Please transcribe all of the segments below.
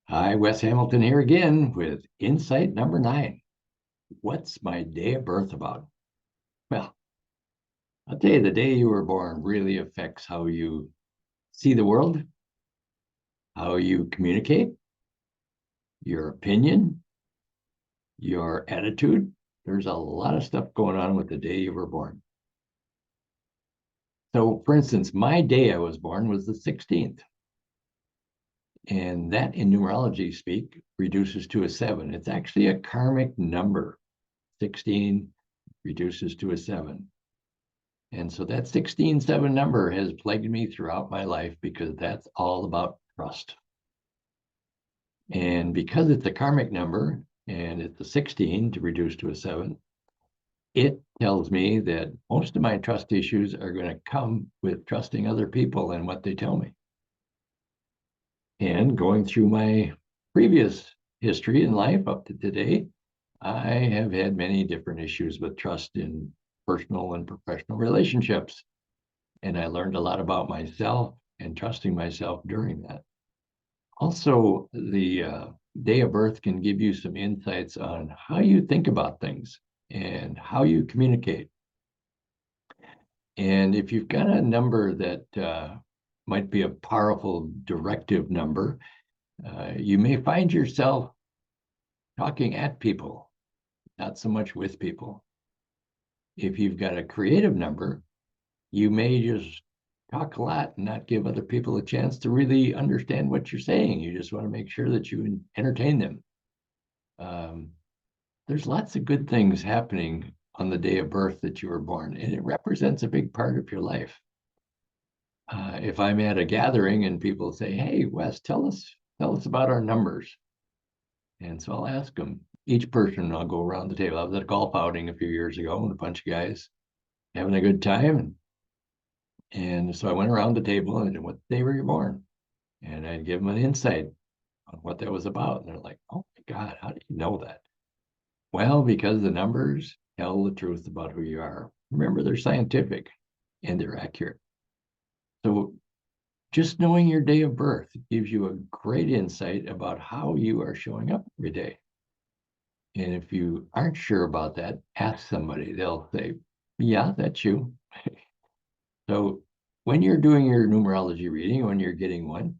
Hi, Wes Hamilton here again with insight number 9. What's my day of birth about? Well, I'll tell you, the day you were born really affects how you see the world, how you communicate, your opinion, your attitude. There's a lot of stuff going on with the day you were born. So, for instance, my day I was born was the 16th. And that in numerology speak reduces to a 7. It's actually a karmic number. 16 reduces to a 7. And so that 16-7 number has plagued me throughout my life because that's all about trust. And because it's a karmic number and it's a 16 to reduce to a 7, it tells me that most of my trust issues are going to come with trusting other people and what they tell me. And going through my previous history in life up to today, I have had many different issues with trust in personal and professional relationships. And I learned a lot about myself and trusting myself during that. Also, the day of birth can give you some insights on how you think about things and how you communicate. And if you've got a number that might be a powerful directive number, you may find yourself talking at people, not so much with people. If you've got a creative number, you may just talk a lot and not give other people a chance to really understand what you're saying. You just want to make sure that you entertain them. There's lots of good things happening on the day of birth that you were born, and it represents a big part of your life. If I'm at a gathering and people say, "Hey, Wes, tell us about our numbers," and so I'll ask them. Each person, I'll go around the table. I was at a golf outing a few years ago, and a bunch of guys having a good time. And so I went around the table and what day were you born? And I'd give them an insight on what that was about. And they're like, "Oh my God, how do you know that?" Well, because the numbers tell the truth about who you are. Remember, they're scientific and they're accurate. So just knowing your day of birth gives you a great insight about how you are showing up every day. And if you aren't sure about that, ask somebody. They'll say, "Yeah, that's you." So when you're doing your numerology reading, when you're getting one,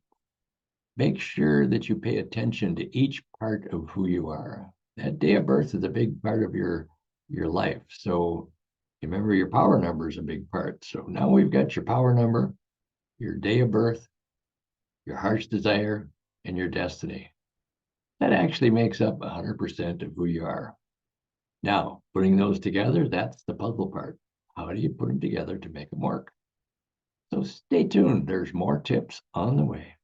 make sure that you pay attention to each part of who you are. That day of birth is a big part of your life. So remember, your power number is a big part. So now we've got your power number, your day of birth, your heart's desire, and your destiny. That actually makes up 100% of who you are. Now, putting those together, that's the puzzle part. How do you put them together to make them work? So stay tuned. There's more tips on the way.